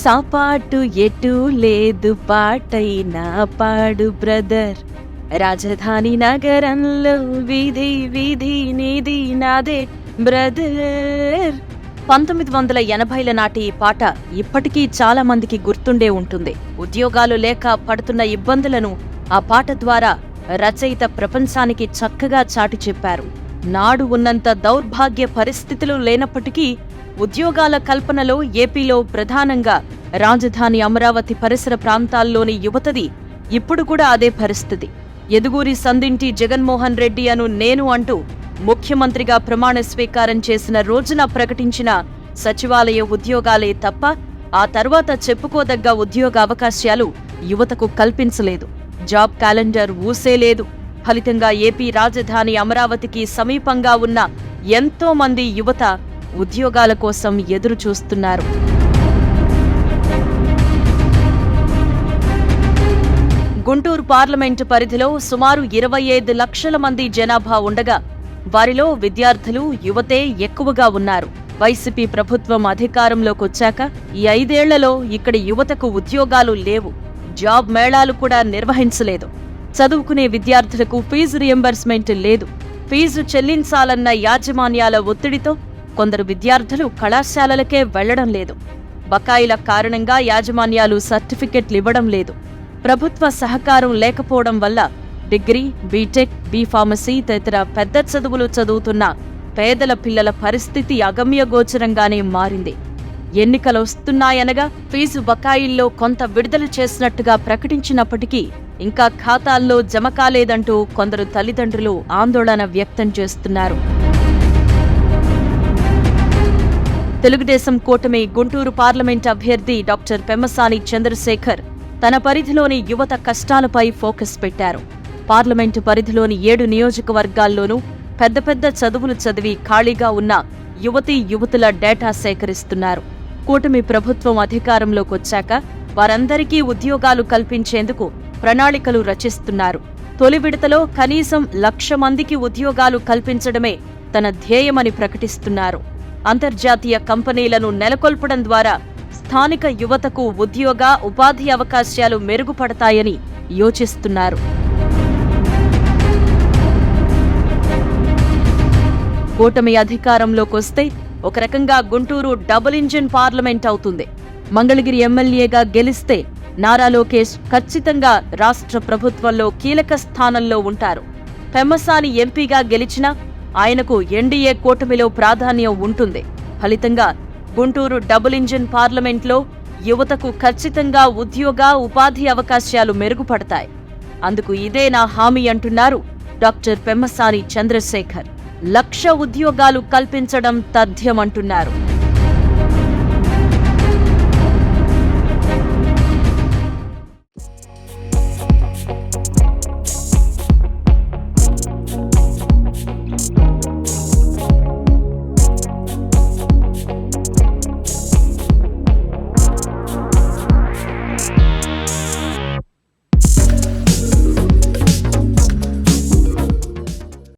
సాపాటు ఎటు లేదు పాటైనా పాడు బ్రదర్, రాజధాని నగరంలో వీధి వీధి నీది నాదే బ్రదర్. 1980ల నాటి ఈ పాట ఇప్పటికీ చాలా మందికి గుర్తుండే ఉంటుంది. ఉద్యోగాలు లేక పడుతున్న ఇబ్బందులను ఆ పాట ద్వారా రచయిత ప్రపంచానికి చక్కగా చాటి చెప్పారు. నాడు ఉన్నంత దౌర్భాగ్య పరిస్థితులు లేనప్పటికీ ఉద్యోగాల కల్పనలో ఏపీలో ప్రధానంగా రాజధాని అమరావతి పరిసర ప్రాంతాల్లోని యువతది ఇప్పుడు కూడా అదే పరిస్థితి. ఎదుగూరి సందింటి జగన్మోహన్ రెడ్డి అను నేను అంటూ ముఖ్యమంత్రిగా ప్రమాణ స్వీకారం చేసిన రోజున ప్రకటించిన సచివాలయ ఉద్యోగాలే తప్ప ఆ తర్వాత చెప్పుకోదగ్గ ఉద్యోగ అవకాశాలు యువతకు కల్పించలేదు. Job calendar ఊసేలేదు. ఫలితంగా ఏపీ రాజధాని అమరావతికి సమీపంగా ఉన్న ఎంతో మంది యువత ఉద్యోగాల కోసం ఎదురు చూస్తున్నారు. గుంటూరు పార్లమెంటు పరిధిలో సుమారు 25 లక్షల మంది జనాభా ఉండగా వారిలో విద్యార్థులు, యువతే ఎక్కువగా ఉన్నారు. వైసీపీ ప్రభుత్వం అధికారంలోకొచ్చాక ఈ 5 ఏళ్లలో ఇక్కడి యువతకు ఉద్యోగాలు లేవు. జాబ్ మేళాలు కూడా నిర్వహించలేదు. చదువుకునే విద్యార్థులకు ఫీజు రియంబర్స్మెంట్ లేదు. ఫీజు చెల్లించాలన్న యాజమాన్యాల ఒత్తిడితో కొందరు విద్యార్థులు కళాశాలలకే వెళ్లడం లేదు. బకాయిల కారణంగా యాజమాన్యాలు సర్టిఫికెట్లు ఇవ్వడం లేదు. ప్రభుత్వ సహకారం లేకపోవడం వల్ల డిగ్రీ, బీటెక్, బీఫార్మసీ తదితర పెద్ద చదువులు చదువుతున్న పేదల పిల్లల పరిస్థితి అగమ్యగోచరంగానే మారింది. ఎన్నికలు వస్తున్నాయనగా ఫీజు బకాయిల్లో కొంత విడుదల చేసినట్టుగా ప్రకటించినప్పటికీ ఇంకా ఖాతాల్లో జమ కాలేదంటూ కొందరు తల్లిదండ్రులు ఆందోళన వ్యక్తం చేస్తున్నారు. తెలుగుదేశం కూటమి గుంటూరు పార్లమెంట్ అభ్యర్థి డాక్టర్ పెమ్మసాని చంద్రశేఖర్ తన పరిధిలోని యువత కష్టాలపై ఫోకస్ పెట్టారు. పార్లమెంటు పరిధిలోని 7 నియోజకవర్గాల్లోనూ పెద్ద పెద్ద చదువులు చదివి ఖాళీగా ఉన్న యువతీ యువతుల డేటా సేకరిస్తున్నారు. కూటమి ప్రభుత్వం అధికారంలోకొచ్చాక వారందరికీ ఉద్యోగాలు కల్పించేందుకు ప్రణాళికలు రచిస్తున్నారు. తొలి విడతలో కనీసం 1,00,000 మందికి ఉద్యోగాలు కల్పించడమే తన ధ్యేయమని ప్రకటిస్తున్నారు. అంతర్జాతీయ కంపెనీలను నెలకొల్పడం ద్వారా స్థానిక యువతకు ఉద్యోగ, ఉపాధి అవకాశాలు మెరుగుపడతాయని యోచిస్తున్నారు. కూటమి అధికారంలోకొస్తే ఒక రకంగా గుంటూరు డబుల్ ఇంజిన్ పార్లమెంట్ అవుతుంది. మంగళగిరి ఎమ్మెల్యేగా గెలిస్తే నారా లోకేష్ ఖచ్చితంగా రాష్ట్ర ప్రభుత్వంలో కీలక స్థానంలో ఉంటారు. పెమ్మసాని ఎంపీగా గెలిచినా ఆయనకు ఎన్డీఏ కూటమిలో ప్రాధాన్యం ఉంటుంది. ఫలితంగా గుంటూరు డబుల్ ఇంజిన్ పార్లమెంట్లో యువతకు ఖచ్చితంగా ఉద్యోగ, ఉపాధి అవకాశాలు మెరుగుపడతాయి. అందుకు ఇదే నా హామీ అంటున్నారు డాక్టర్ పెమ్మసాని చంద్రశేఖర్. 1,00,000 ఉద్యోగాలు కల్పించడం తథ్యమంటున్నారు.